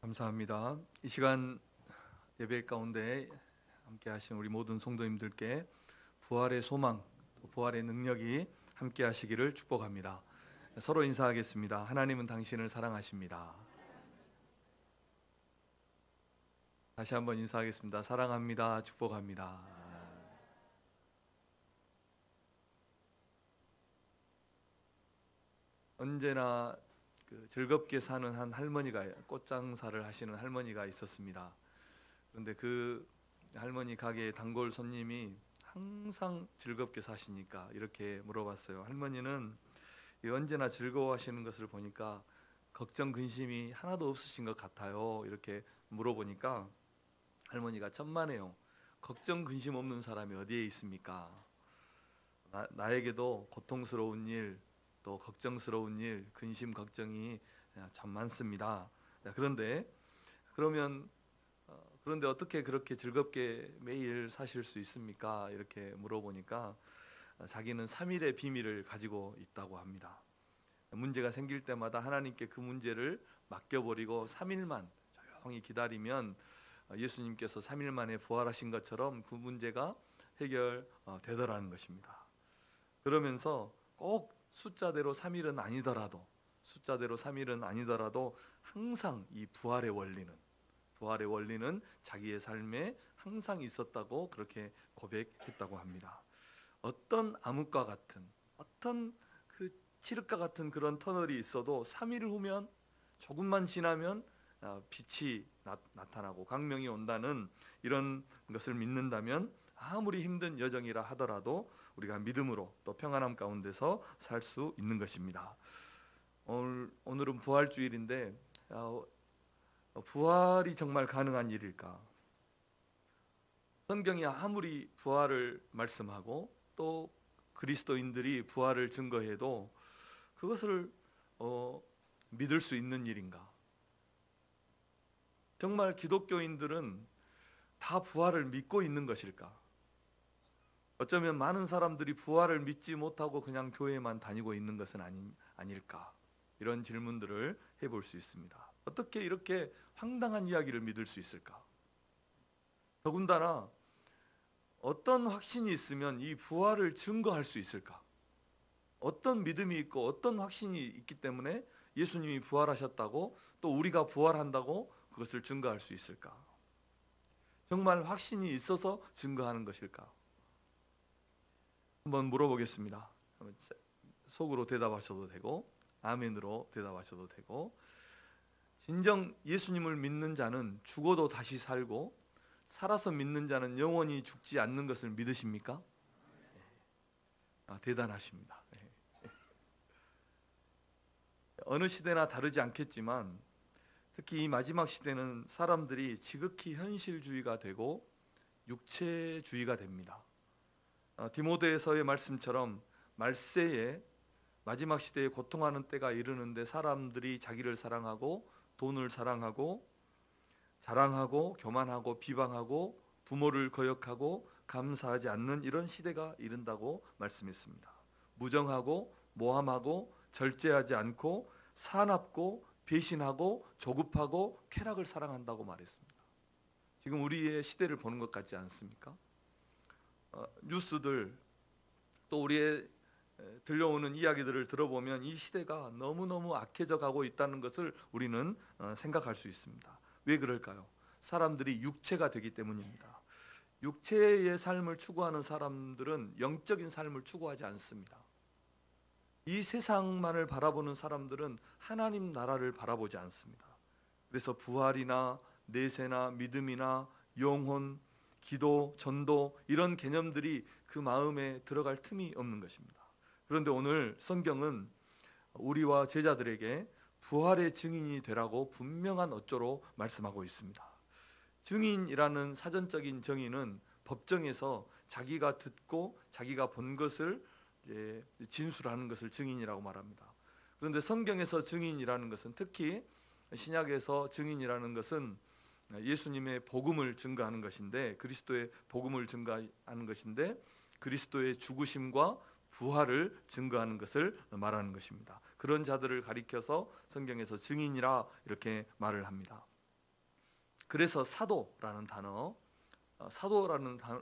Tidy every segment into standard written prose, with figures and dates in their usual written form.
감사합니다. 이 시간 예배 가운데 함께 하신 우리 모든 성도님들께 부활의 소망, 부활의 능력이 함께 하시기를 축복합니다. 서로 인사하겠습니다. 하나님은 당신을 사랑하십니다. 다시 한번 인사하겠습니다. 사랑합니다. 축복합니다. 언제나 즐겁게 사는 한 할머니가, 꽃장사를 하시는 할머니가 있었습니다. 그런데 그 할머니 가게에 단골 손님이 항상 즐겁게 사시니까 이렇게 물어봤어요. 할머니는 언제나 즐거워하시는 것을 보니까 걱정 근심이 하나도 없으신 것 같아요. 이렇게 물어보니까 할머니가 천만에요. 걱정 근심 없는 사람이 어디에 있습니까? 나에게도 고통스러운 일, 또 걱정스러운 일, 근심 걱정이 참 많습니다. 그런데 어떻게 그렇게 즐겁게 매일 사실 수 있습니까? 이렇게 물어보니까 자기는 3일의 비밀을 가지고 있다고 합니다. 문제가 생길 때마다 하나님께 그 문제를 맡겨버리고 3일만 조용히 기다리면 예수님께서 3일 만에 부활하신 것처럼 그 문제가 해결되더라는 것입니다. 그러면서 꼭 숫자대로 3일은 아니더라도 항상 이 부활의 원리는 자기의 삶에 항상 있었다고 그렇게 고백했다고 합니다. 어떤 암흑과 같은, 어떤 그 칠흑과 같은 그런 터널이 있어도 3일 후면, 조금만 지나면 빛이 나타나고 광명이 온다는 이런 것을 믿는다면 아무리 힘든 여정이라 하더라도 우리가 믿음으로 또 평안함 가운데서 살 수 있는 것입니다. 오늘은 부활주일인데 부활이 정말 가능한 일일까? 성경이 아무리 부활을 말씀하고 또 그리스도인들이 부활을 증거해도 그것을 믿을 수 있는 일인가? 정말 기독교인들은 다 부활을 믿고 있는 것일까? 어쩌면 많은 사람들이 부활을 믿지 못하고 그냥 교회만 다니고 있는 것은 아닐까? 이런 질문들을 해볼 수 있습니다. 어떻게 이렇게 황당한 이야기를 믿을 수 있을까? 더군다나 어떤 확신이 있으면 이 부활을 증거할 수 있을까? 어떤 믿음이 있고 어떤 확신이 있기 때문에 예수님이 부활하셨다고 또 우리가 부활한다고 그것을 증거할 수 있을까? 정말 확신이 있어서 증거하는 것일까? 한번 물어보겠습니다. 속으로 대답하셔도 되고 아멘으로 대답하셔도 되고, 진정 예수님을 믿는 자는 죽어도 다시 살고 살아서 믿는 자는 영원히 죽지 않는 것을 믿으십니까? 대단하십니다. 어느 시대나 다르지 않겠지만 특히 이 마지막 시대는 사람들이 지극히 현실주의가 되고 육체주의가 됩니다. 디모데서의 말씀처럼 말세에 마지막 시대에 고통하는 때가 이르는데 사람들이 자기를 사랑하고 돈을 사랑하고 자랑하고 교만하고 비방하고 부모를 거역하고 감사하지 않는 이런 시대가 이른다고 말씀했습니다. 무정하고 모함하고 절제하지 않고 사납고 배신하고 조급하고 쾌락을 사랑한다고 말했습니다. 지금 우리의 시대를 보는 것 같지 않습니까? 뉴스들 또 우리의 들려오는 이야기들을 들어보면 이 시대가 너무너무 악해져 가고 있다는 것을 우리는 생각할 수 있습니다. 왜 그럴까요? 사람들이 육체가 되기 때문입니다. 육체의 삶을 추구하는 사람들은 영적인 삶을 추구하지 않습니다. 이 세상만을 바라보는 사람들은 하나님 나라를 바라보지 않습니다. 그래서 부활이나 내세나 믿음이나 영혼, 기도, 전도 이런 개념들이 그 마음에 들어갈 틈이 없는 것입니다. 그런데 오늘 성경은 우리와 제자들에게 부활의 증인이 되라고 분명한 어조로 말씀하고 있습니다. 증인이라는 사전적인 정의는 법정에서 자기가 듣고 자기가 본 것을 진술하는 것을 증인이라고 말합니다. 그런데 성경에서 증인이라는 것은, 특히 신약에서 증인이라는 것은 예수님의 복음을 증거하는 것인데, 그리스도의 복음을 증거하는 것인데, 그리스도의 죽으심과 부활을 증거하는 것을 말하는 것입니다. 그런 자들을 가리켜서 성경에서 증인이라 이렇게 말을 합니다. 그래서 사도라는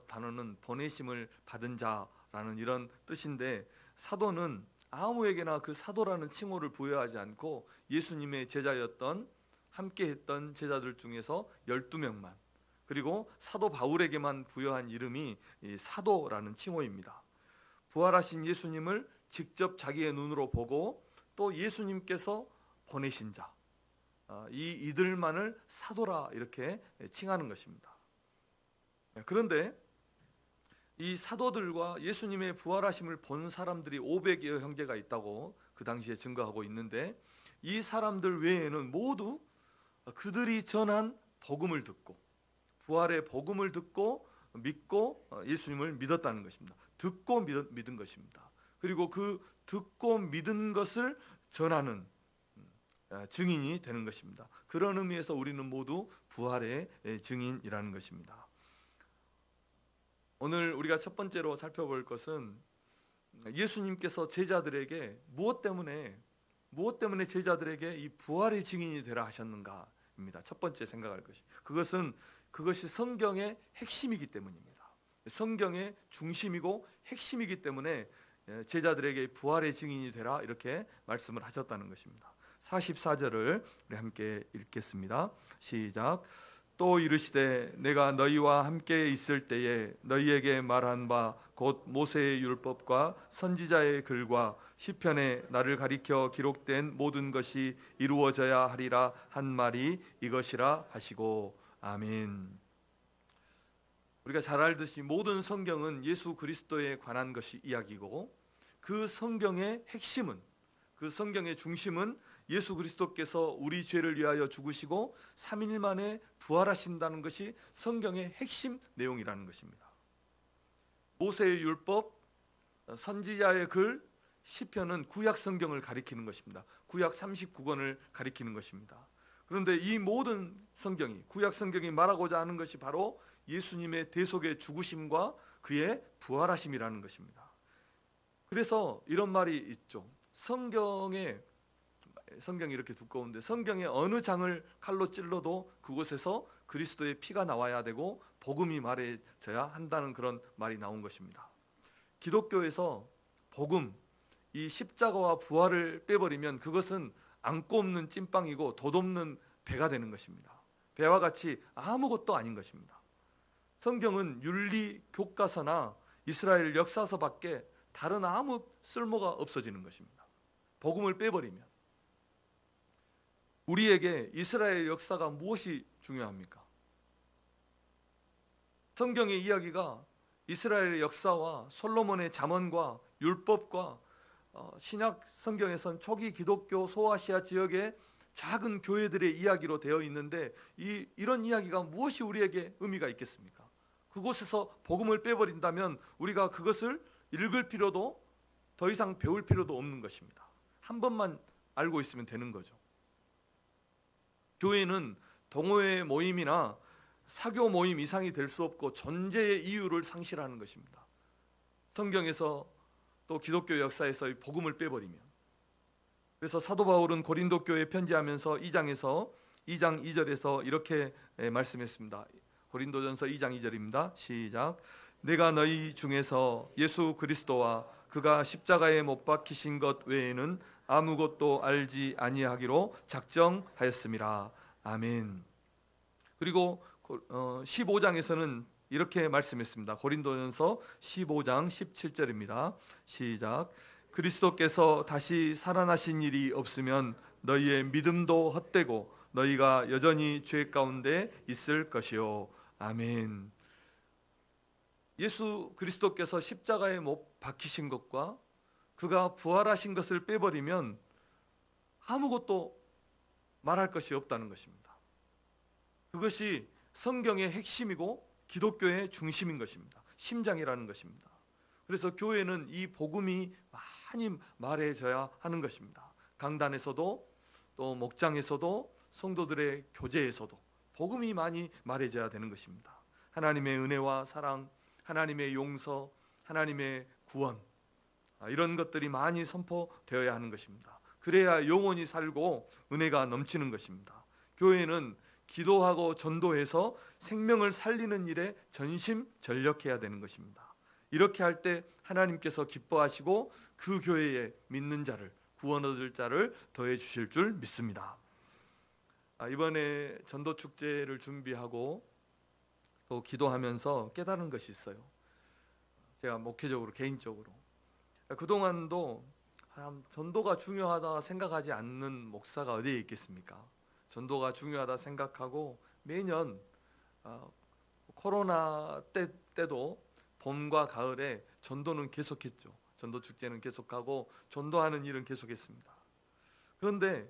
단어는 보내심을 받은 자라는 이런 뜻인데, 사도는 아무에게나 그 사도라는 칭호를 부여하지 않고 예수님의 제자였던, 함께했던 제자들 중에서 12명만, 그리고 사도 바울에게만 부여한 이름이 이 사도라는 칭호입니다. 부활하신 예수님을 직접 자기의 눈으로 보고 또 예수님께서 보내신 자, 이들만을 사도라 이렇게 칭하는 것입니다. 그런데 이 사도들과 예수님의 부활하심을 본 사람들이 500여 형제가 있다고 그 당시에 증거하고 있는데, 이 사람들 외에는 모두 그들이 전한 복음을 듣고, 부활의 복음을 듣고 믿고 예수님을 믿었다는 것입니다. 듣고 믿은 것입니다. 그리고 그 듣고 믿은 것을 전하는 증인이 되는 것입니다. 그런 의미에서 우리는 모두 부활의 증인이라는 것입니다. 오늘 우리가 첫 번째로 살펴볼 것은 예수님께서 제자들에게 무엇 때문에 제자들에게 이 부활의 증인이 되라 하셨는가입니다. 첫 번째 생각할 것이, 그것이 성경의 핵심이기 때문입니다. 성경의 중심이고 핵심이기 때문에 제자들에게 부활의 증인이 되라 이렇게 말씀을 하셨다는 것입니다. 44절을 우리 함께 읽겠습니다. 시작. 또 이르시되 내가 너희와 함께 있을 때에 너희에게 말한 바 곧 모세의 율법과 선지자의 글과 시편에 나를 가리켜 기록된 모든 것이 이루어져야 하리라 한 말이 이것이라 하시고. 아멘. 우리가 잘 알듯이 모든 성경은 예수 그리스도에 관한 것이 이야기고, 그 성경의 핵심은, 그 성경의 중심은 예수 그리스도께서 우리 죄를 위하여 죽으시고 3일 만에 부활하신다는 것이 성경의 핵심 내용이라는 것입니다. 모세의 율법, 선지자의 글, 시편은 구약 성경을 가리키는 것입니다. 구약 39권을 가리키는 것입니다. 그런데 이 모든 성경이, 구약 성경이 말하고자 하는 것이 바로 예수님의 대속의 죽으심과 그의 부활하심이라는 것입니다. 그래서 이런 말이 있죠. 성경이 이렇게 두꺼운데 성경의 어느 장을 칼로 찔러도 그곳에서 그리스도의 피가 나와야 되고 복음이 말해져야 한다는 그런 말이 나온 것입니다. 기독교에서 복음, 이 십자가와 부활을 빼버리면 그것은 안고 없는 찐빵이고 덧없는 배가 되는 것입니다. 배와 같이 아무것도 아닌 것입니다. 성경은 윤리 교과서나 이스라엘 역사서밖에 다른 아무 쓸모가 없어지는 것입니다. 복음을 빼버리면. 우리에게 이스라엘 역사가 무엇이 중요합니까? 성경의 이야기가 이스라엘 역사와 솔로몬의 잠언과 율법과 신약 성경에선 초기 기독교 소아시아 지역의 작은 교회들의 이야기로 되어 있는데, 이런 이야기가 무엇이 우리에게 의미가 있겠습니까? 그곳에서 복음을 빼버린다면 우리가 그것을 읽을 필요도 더 이상 배울 필요도 없는 것입니다. 한 번만 알고 있으면 되는 거죠. 교회는 동호회 모임이나 사교 모임 이상이 될 수 없고 존재의 이유를 상실하는 것입니다. 성경에서 또 기독교 역사에서 이 복음을 빼버리면. 그래서 사도 바울은 고린도 교회에 편지하면서 2장 2절에서 이렇게 말씀했습니다. 고린도전서 2장 2절입니다. 시작. 내가 너희 중에서 예수 그리스도와 그가 십자가에 못 박히신 것 외에는 아무것도 알지 아니하기로 작정하였음이라. 아멘. 그리고 15장에서는 이렇게 말씀했습니다. 고린도전서 15장 17절입니다. 시작. 그리스도께서 다시 살아나신 일이 없으면 너희의 믿음도 헛되고 너희가 여전히 죄 가운데 있을 것이요. 아멘. 예수 그리스도께서 십자가에 못 박히신 것과 그가 부활하신 것을 빼버리면 아무것도 말할 것이 없다는 것입니다. 그것이 성경의 핵심이고 기독교의 중심인 것입니다. 심장이라는 것입니다. 그래서 교회는 이 복음이 많이 말해져야 하는 것입니다. 강단에서도 또 목장에서도 성도들의 교제에서도 복음이 많이 말해져야 되는 것입니다. 하나님의 은혜와 사랑, 하나님의 용서, 하나님의 구원, 이런 것들이 많이 선포되어야 하는 것입니다. 그래야 영원히 살고 은혜가 넘치는 것입니다. 교회는 기도하고 전도해서 생명을 살리는 일에 전심전력해야 되는 것입니다. 이렇게 할 때 하나님께서 기뻐하시고 그 교회에 믿는 자를, 구원 얻을 자를 더해 주실 줄 믿습니다. 이번에 전도 축제를 준비하고 또 기도하면서 깨달은 것이 있어요. 제가 목회적으로, 개인적으로 그동안도 전도가 중요하다 생각하지 않는 목사가 어디에 있겠습니까? 전도가 중요하다 생각하고 매년 코로나 때도 봄과 가을에 전도는 계속했죠. 전도 축제는 계속하고 전도하는 일은 계속했습니다. 그런데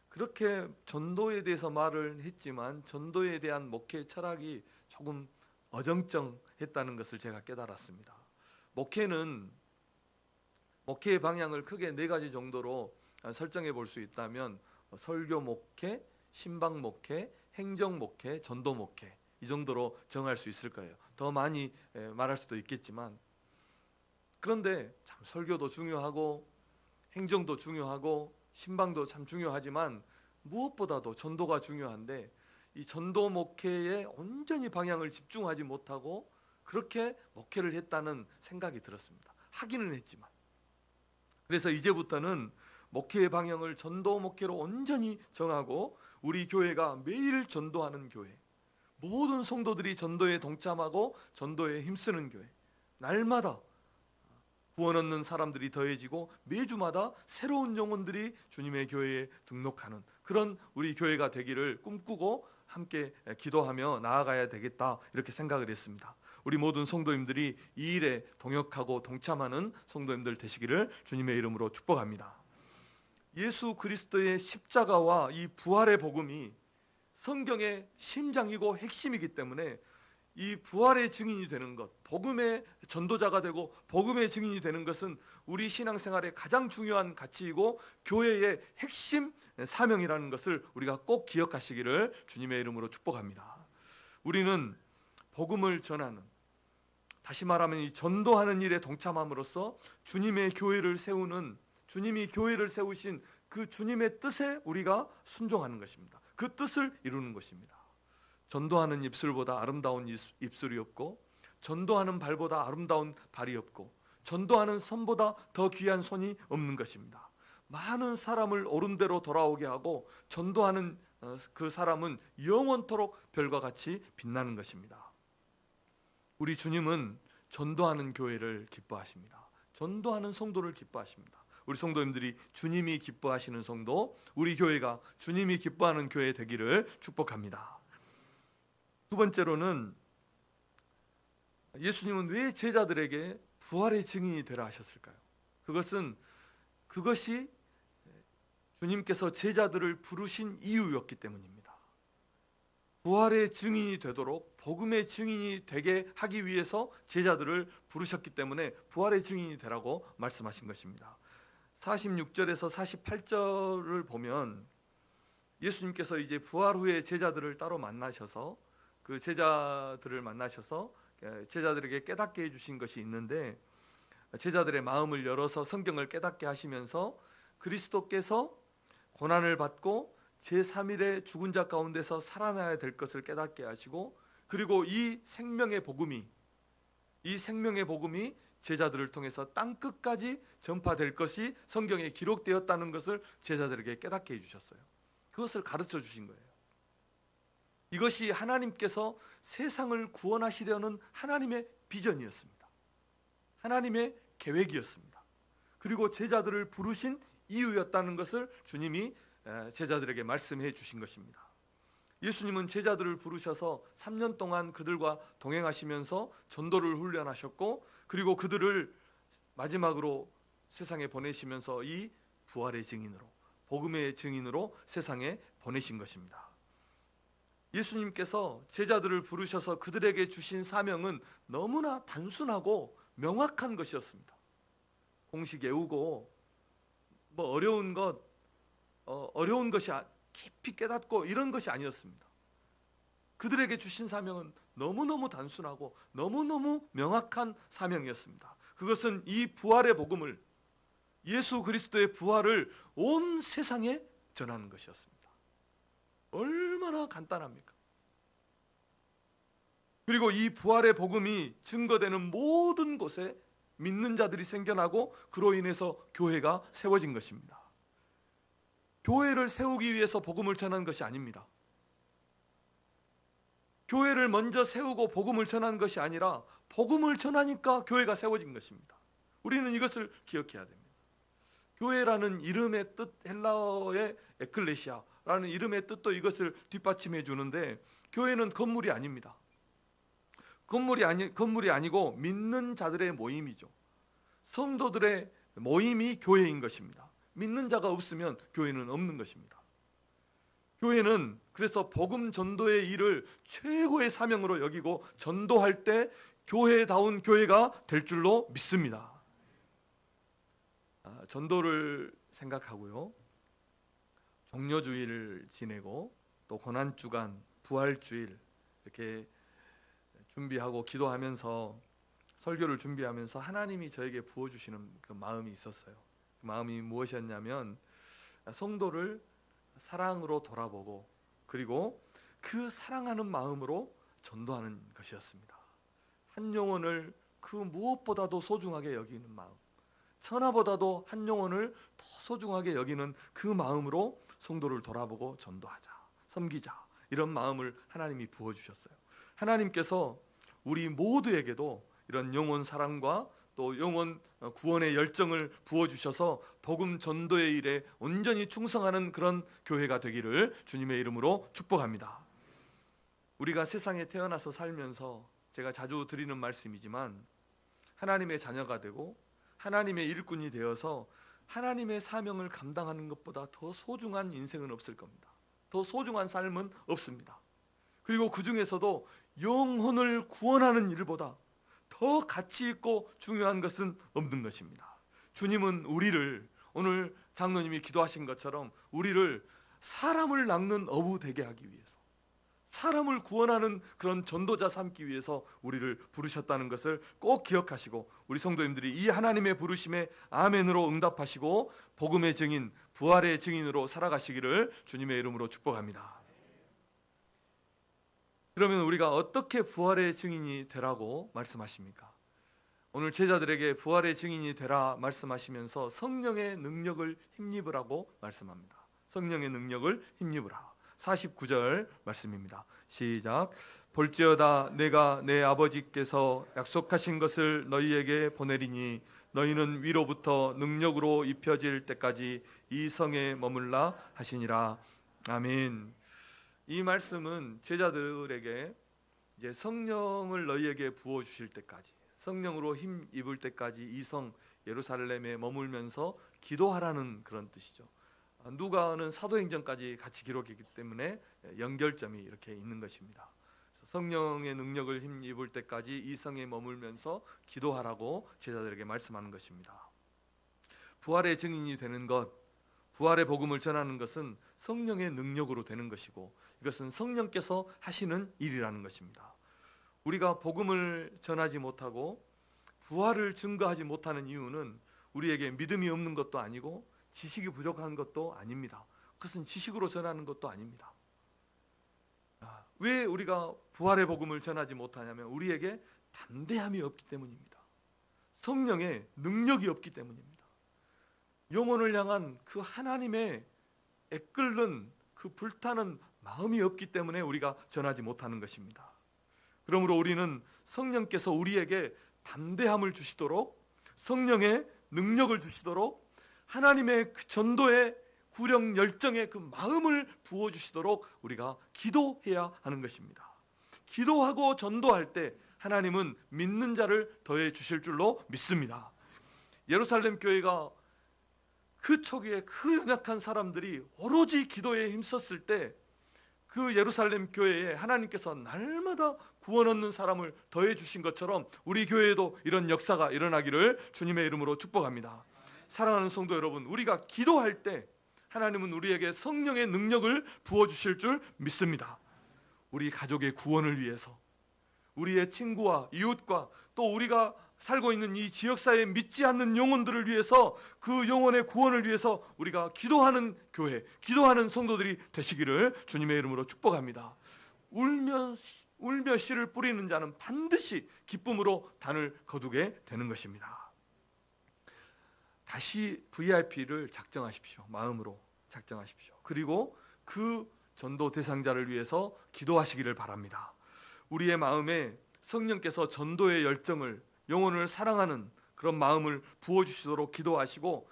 그렇게 전도에 대해서 말을 했지만 전도에 대한 목회 철학이 조금 어정쩡했다는 것을 제가 깨달았습니다. 목회의 방향을 크게 4가지 정도로 설정해 볼 수 있다면 설교 목회, 신방 목회, 행정 목회, 전도 목회, 이 정도로 정할 수 있을 거예요. 더 많이 말할 수도 있겠지만, 그런데 참 설교도 중요하고 행정도 중요하고 신방도 참 중요하지만 무엇보다도 전도가 중요한데, 이 전도 목회에 온전히 방향을 집중하지 못하고 그렇게 목회를 했다는 생각이 들었습니다. 하기는 했지만. 그래서 이제부터는 목회의 방향을 전도 목회로 온전히 정하고 우리 교회가 매일 전도하는 교회, 모든 성도들이 전도에 동참하고 전도에 힘쓰는 교회, 날마다 구원 얻는 사람들이 더해지고 매주마다 새로운 영혼들이 주님의 교회에 등록하는 그런 우리 교회가 되기를 꿈꾸고 함께 기도하며 나아가야 되겠다, 이렇게 생각을 했습니다. 우리 모든 성도님들이 이 일에 동역하고 동참하는 성도님들 되시기를 주님의 이름으로 축복합니다. 예수 그리스도의 십자가와 이 부활의 복음이 성경의 심장이고 핵심이기 때문에 이 부활의 증인이 되는 것, 복음의 전도자가 되고 복음의 증인이 되는 것은 우리 신앙생활의 가장 중요한 가치이고 교회의 핵심 사명이라는 것을 우리가 꼭 기억하시기를 주님의 이름으로 축복합니다. 우리는 복음을 전하는, 다시 말하면 이 전도하는 일에 동참함으로써 주님의 교회를 세우는, 주님이 교회를 세우신 그 주님의 뜻에 우리가 순종하는 것입니다. 그 뜻을 이루는 것입니다. 전도하는 입술보다 아름다운 입술이 없고, 전도하는 발보다 아름다운 발이 없고, 전도하는 손보다 더 귀한 손이 없는 것입니다. 많은 사람을 옳은 대로 돌아오게 하고 전도하는 그 사람은 영원토록 별과 같이 빛나는 것입니다. 우리 주님은 전도하는 교회를 기뻐하십니다. 전도하는 성도를 기뻐하십니다. 우리 성도님들이 주님이 기뻐하시는 성도, 우리 교회가 주님이 기뻐하는 교회 되기를 축복합니다. 두 번째로는 예수님은 왜 제자들에게 부활의 증인이 되라 하셨을까요? 그것이 주님께서 제자들을 부르신 이유였기 때문입니다. 부활의 증인이 되도록, 복음의 증인이 되게 하기 위해서 제자들을 부르셨기 때문에 부활의 증인이 되라고 말씀하신 것입니다. 46절에서 48절을 보면 예수님께서 이제 부활 후에 제자들을 따로 만나셔서 그 제자들을 만나셔서 제자들에게 깨닫게 해주신 것이 있는데, 제자들의 마음을 열어서 성경을 깨닫게 하시면서 그리스도께서 고난을 받고 제3일에 죽은 자 가운데서 살아나야 될 것을 깨닫게 하시고, 그리고 이 생명의 복음이 제자들을 통해서 땅끝까지 전파될 것이 성경에 기록되었다는 것을 제자들에게 깨닫게 해주셨어요. 그것을 가르쳐 주신 거예요. 이것이 하나님께서 세상을 구원하시려는 하나님의 비전이었습니다. 하나님의 계획이었습니다. 그리고 제자들을 부르신 이유였다는 것을 주님이 제자들에게 말씀해 주신 것입니다. 예수님은 제자들을 부르셔서 3년 동안 그들과 동행하시면서 전도를 훈련하셨고, 그리고 그들을 마지막으로 세상에 보내시면서 이 부활의 증인으로, 복음의 증인으로 세상에 보내신 것입니다. 예수님께서 제자들을 부르셔서 그들에게 주신 사명은 너무나 단순하고 명확한 것이었습니다. 공식 외우고 어려운 것이 깊이 깨닫고 이런 것이 아니었습니다. 그들에게 주신 사명은 너무너무 단순하고 너무너무 명확한 사명이었습니다. 그것은 이 부활의 복음을, 예수 그리스도의 부활을 온 세상에 전하는 것이었습니다. 얼마나 간단합니까? 그리고 이 부활의 복음이 증거되는 모든 곳에 믿는 자들이 생겨나고 그로 인해서 교회가 세워진 것입니다. 교회를 세우기 위해서 복음을 전한 것이 아닙니다. 교회를 먼저 세우고 복음을 전한 것이 아니라 복음을 전하니까 교회가 세워진 것입니다. 우리는 이것을 기억해야 됩니다. 교회라는 이름의 뜻, 헬라어의 에클레시아라는 이름의 뜻도 이것을 뒷받침해 주는데, 교회는 건물이 아닙니다. 건물이 아니고 믿는 자들의 모임이죠. 성도들의 모임이 교회인 것입니다. 믿는 자가 없으면 교회는 없는 것입니다. 교회는 그래서 복음 전도의 일을 최고의 사명으로 여기고 전도할 때 교회다운 교회가 될 줄로 믿습니다. 전도를 생각하고요, 종료주일을 지내고 또 고난주간, 부활주일 이렇게 준비하고 기도하면서 설교를 준비하면서 하나님이 저에게 부어주시는 그 마음이 있었어요. 그 마음이 무엇이었냐면, 성도를 사랑으로 돌아보고 그리고 그 사랑하는 마음으로 전도하는 것이었습니다. 한 영혼을 그 무엇보다도 소중하게 여기는 마음, 천하보다도 한 영혼을 더 소중하게 여기는 그 마음으로 성도를 돌아보고 전도하자, 섬기자, 이런 마음을 하나님이 부어주셨어요. 하나님께서 우리 모두에게도 이런 영혼 사랑과 또 영혼 구원의 열정을 부어주셔서 복음 전도의 일에 온전히 충성하는 그런 교회가 되기를 주님의 이름으로 축복합니다. 우리가 세상에 태어나서 살면서 제가 자주 드리는 말씀이지만, 하나님의 자녀가 되고 하나님의 일꾼이 되어서 하나님의 사명을 감당하는 것보다 더 소중한 인생은 없을 겁니다. 더 소중한 삶은 없습니다. 그리고 그 중에서도 영혼을 구원하는 일보다 더 가치 있고 중요한 것은 없는 것입니다. 주님은 우리를, 오늘 장로님이 기도하신 것처럼 우리를 사람을 낚는 어부 되게 하기 위해서, 사람을 구원하는 그런 전도자 삼기 위해서 우리를 부르셨다는 것을 꼭 기억하시고, 우리 성도님들이 이 하나님의 부르심에 아멘으로 응답하시고 복음의 증인, 부활의 증인으로 살아가시기를 주님의 이름으로 축복합니다. 그러면 우리가 어떻게 부활의 증인이 되라고 말씀하십니까? 오늘 제자들에게 부활의 증인이 되라 말씀하시면서 성령의 능력을 힘입으라고 말씀합니다. 성령의 능력을 힘입으라. 49절 말씀입니다. 시작. 볼지어다 내가 내 아버지께서 약속하신 것을 너희에게 보내리니 너희는 위로부터 능력으로 입혀질 때까지 이 성에 머물라 하시니라. 아멘. 이 말씀은 제자들에게 이제 성령을 너희에게 부어 주실 때까지, 성령으로 힘 입을 때까지 이 성 예루살렘에 머물면서 기도하라는 그런 뜻이죠. 누가는 사도행전까지 같이 기록했기 때문에 연결점이 이렇게 있는 것입니다. 성령의 능력을 힘 입을 때까지 이 성에 머물면서 기도하라고 제자들에게 말씀하는 것입니다. 부활의 증인이 되는 것, 부활의 복음을 전하는 것은 성령의 능력으로 되는 것이고, 이것은 성령께서 하시는 일이라는 것입니다. 우리가 복음을 전하지 못하고 부활을 증거하지 못하는 이유는 우리에게 믿음이 없는 것도 아니고 지식이 부족한 것도 아닙니다. 그것은 지식으로 전하는 것도 아닙니다. 왜 우리가 부활의 복음을 전하지 못하냐면 우리에게 담대함이 없기 때문입니다. 성령의 능력이 없기 때문입니다. 영혼을 향한 그 하나님의 애끓는 그 불타는 마음이 없기 때문에 우리가 전하지 못하는 것입니다. 그러므로 우리는 성령께서 우리에게 담대함을 주시도록, 성령의 능력을 주시도록, 하나님의 그 전도의 구령 열정의 그 마음을 부어주시도록 우리가 기도해야 하는 것입니다. 기도하고 전도할 때 하나님은 믿는 자를 더해 주실 줄로 믿습니다. 예루살렘 교회가 그 초기에 그 연약한 사람들이 오로지 기도에 힘썼을 때 그 예루살렘 교회에 하나님께서 날마다 구원 얻는 사람을 더해 주신 것처럼 우리 교회에도 이런 역사가 일어나기를 주님의 이름으로 축복합니다. 사랑하는 성도 여러분, 우리가 기도할 때 하나님은 우리에게 성령의 능력을 부어주실 줄 믿습니다. 우리 가족의 구원을 위해서, 우리의 친구와 이웃과 또 우리가 살고 있는 이 지역사회에 믿지 않는 영혼들을 위해서, 그 영혼의 구원을 위해서 우리가 기도하는 교회, 기도하는 성도들이 되시기를 주님의 이름으로 축복합니다. 울며 씨를 뿌리는 자는 반드시 기쁨으로 단을 거두게 되는 것입니다. 다시 VIP를 작정하십시오. 마음으로 작정하십시오. 그리고 그 전도 대상자를 위해서 기도하시기를 바랍니다. 우리의 마음에 성령께서 전도의 열정을, 영혼을 사랑하는 그런 마음을 부어주시도록 기도하시고,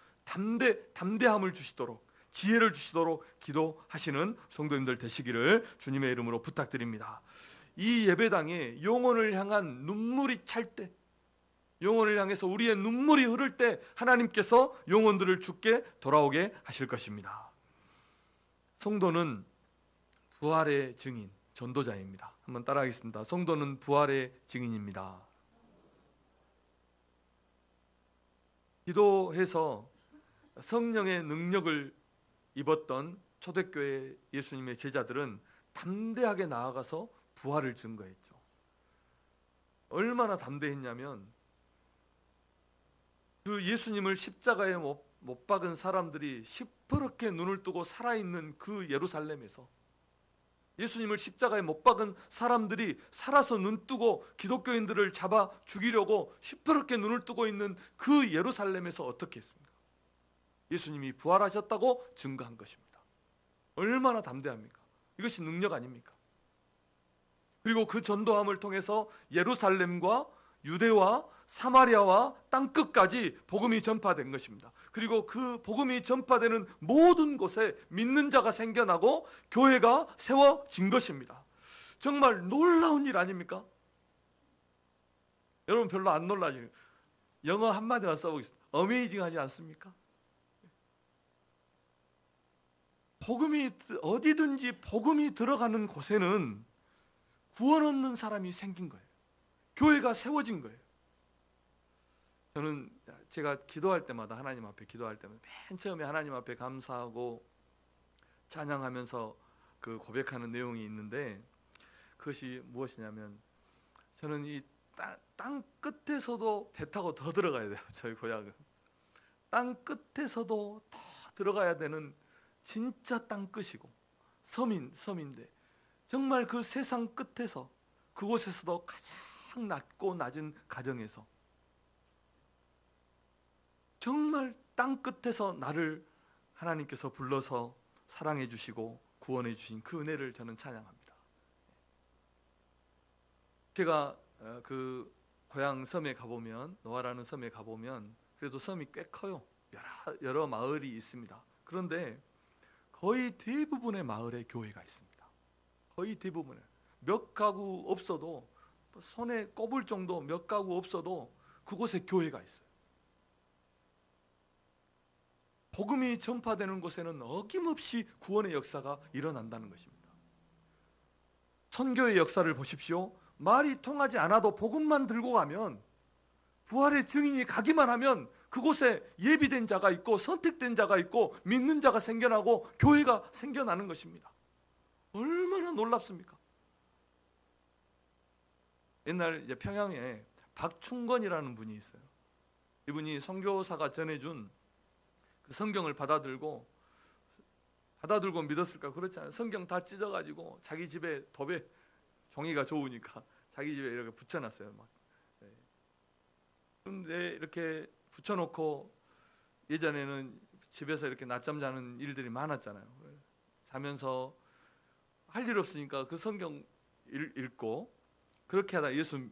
담대함을 주시도록, 지혜를 주시도록 기도하시는 성도님들 되시기를 주님의 이름으로 부탁드립니다. 이 예배당에 영혼을 향한 눈물이 찰 때, 영혼을 향해서 우리의 눈물이 흐를 때 하나님께서 영혼들을 주께 돌아오게 하실 것입니다. 성도는 부활의 증인, 전도자입니다. 한번 따라하겠습니다. 성도는 부활의 증인입니다. 기도해서 성령의 능력을 입었던 초대교회 예수님의 제자들은 담대하게 나아가서 부활을 증거했죠. 얼마나 담대했냐면, 그 예수님을 십자가에 못 박은 사람들이 시퍼렇게 눈을 뜨고 살아있는 그 예루살렘에서, 예수님을 십자가에 못 박은 사람들이 살아서 눈 뜨고 기독교인들을 잡아 죽이려고 시퍼렇게 눈을 뜨고 있는 그 예루살렘에서 어떻게 했습니까? 예수님이 부활하셨다고 증거한 것입니다. 얼마나 담대합니까? 이것이 능력 아닙니까? 그리고 그 전도함을 통해서 예루살렘과 유대와 사마리아와 땅끝까지 복음이 전파된 것입니다. 그리고 그 복음이 전파되는 모든 곳에 믿는 자가 생겨나고 교회가 세워진 것입니다. 정말 놀라운 일 아닙니까? 여러분 별로 안 놀라죠? 영어 한마디만 써보겠습니다. 어메이징하지 않습니까? 복음이 어디든지 복음이 들어가는 곳에는 구원 얻는 사람이 생긴 거예요. 교회가 세워진 거예요. 저는 제가 기도할 때마다, 하나님 앞에 기도할 때마다 맨 처음에 하나님 앞에 감사하고 찬양하면서 그 고백하는 내용이 있는데, 그것이 무엇이냐면, 저는 이 땅 끝에서도 배 타고 더 들어가야 돼요. 저희 고향은 땅 끝에서도 더 들어가야 되는 진짜 땅 끝이고 섬인데, 정말 그 세상 끝에서, 그곳에서도 가장 낮고 낮은 가정에서 정말 땅 끝에서 나를 하나님께서 불러서 사랑해 주시고 구원해 주신 그 은혜를 저는 찬양합니다. 제가 그 고향 섬에 가보면, 노아라는 섬에 가보면 그래도 섬이 꽤 커요. 여러 마을이 있습니다. 그런데 거의 대부분의 마을에 교회가 있습니다. 거의 대부분에 몇 가구 없어도, 손에 꼽을 정도 몇 가구 없어도 그곳에 교회가 있어요. 복음이 전파되는 곳에는 어김없이 구원의 역사가 일어난다는 것입니다. 선교의 역사를 보십시오. 말이 통하지 않아도 복음만 들고 가면, 부활의 증인이 가기만 하면 그곳에 예비된 자가 있고 선택된 자가 있고 믿는 자가 생겨나고 교회가 생겨나는 것입니다. 얼마나 놀랍습니까? 옛날 이제 평양에 박충건이라는 분이 있어요. 이분이 선교사가 전해준 그 성경을 받아들고 믿었을까? 그렇지 않아요. 성경 다 찢어가지고 자기 집에 도배, 종이가 좋으니까 자기 집에 이렇게 붙여놨어요. 막. 그런데 이렇게 붙여놓고, 예전에는 집에서 이렇게 낮잠 자는 일들이 많았잖아요. 자면서 할 일 없으니까 그 성경 읽고, 그렇게 하다 예수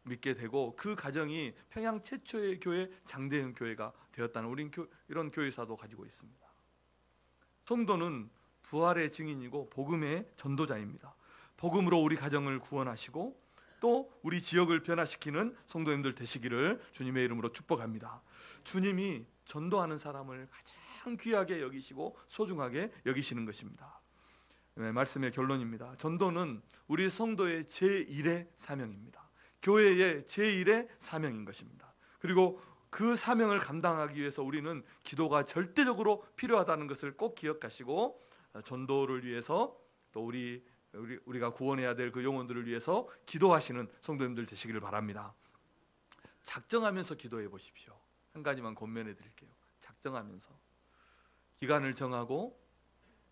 믿게 되고, 그 가정이 평양 최초의 교회, 장대현 교회가 되었다는, 우린 이런 교회사도 가지고 있습니다. 성도는 부활의 증인이고 복음의 전도자입니다. 복음으로 우리 가정을 구원하시고 또 우리 지역을 변화시키는 성도님들 되시기를 주님의 이름으로 축복합니다. 주님이 전도하는 사람을 가장 귀하게 여기시고 소중하게 여기시는 것입니다. 말씀의 결론입니다. 전도는 우리 성도의 제1의 사명입니다. 교회의 제1의 사명인 것입니다. 그리고 그 사명을 감당하기 위해서 우리는 기도가 절대적으로 필요하다는 것을 꼭 기억하시고, 전도를 위해서 또 우리가 구원해야 될 그 영혼들을 위해서 기도하시는 성도님들 되시기를 바랍니다. 작정하면서 기도해 보십시오. 한 가지만 권면해 드릴게요. 작정하면서 기간을 정하고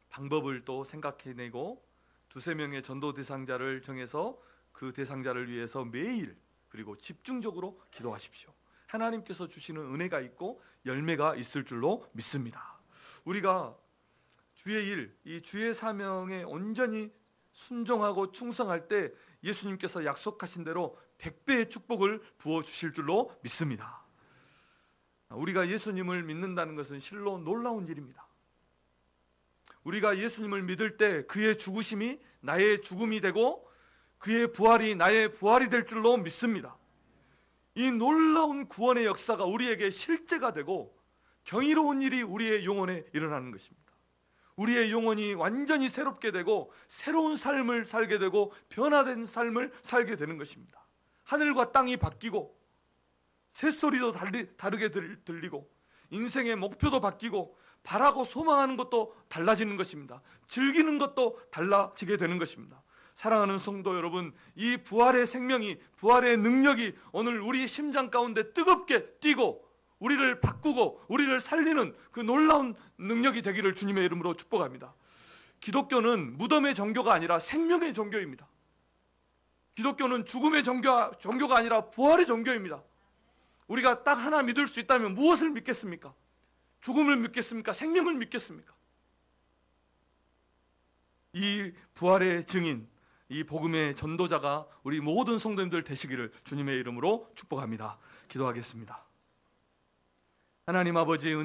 방법을 또 생각해내고 두세 명의 전도 대상자를 정해서 그 대상자를 위해서 매일 그리고 집중적으로 기도하십시오. 하나님께서 주시는 은혜가 있고 열매가 있을 줄로 믿습니다. 우리가 주의 일, 이 주의 사명에 온전히 순종하고 충성할 때 예수님께서 약속하신 대로 100배의 축복을 부어주실 줄로 믿습니다. 우리가 예수님을 믿는다는 것은 실로 놀라운 일입니다. 우리가 예수님을 믿을 때 그의 죽으심이 나의 죽음이 되고 그의 부활이 나의 부활이 될 줄로 믿습니다. 이 놀라운 구원의 역사가 우리에게 실제가 되고 경이로운 일이 우리의 영혼에 일어나는 것입니다. 우리의 영혼이 완전히 새롭게 되고 새로운 삶을 살게 되고 변화된 삶을 살게 되는 것입니다. 하늘과 땅이 바뀌고 새소리도 다르게 들리고 인생의 목표도 바뀌고 바라고 소망하는 것도 달라지는 것입니다. 즐기는 것도 달라지게 되는 것입니다. 사랑하는 성도 여러분, 이 부활의 생명이, 부활의 능력이 오늘 우리 심장 가운데 뜨겁게 뛰고 우리를 바꾸고 우리를 살리는 그 놀라운 능력이 되기를 주님의 이름으로 축복합니다. 기독교는 무덤의 종교가 아니라 생명의 종교입니다. 기독교는 죽음의 종교가 아니라 부활의 종교입니다. 우리가 딱 하나 믿을 수 있다면 무엇을 믿겠습니까? 죽음을 믿겠습니까? 생명을 믿겠습니까? 이 부활의 증인, 이 복음의 전도자가 우리 모든 성도님들 되시기를 주님의 이름으로 축복합니다. 기도하겠습니다. 하나님 아버지의 은혜를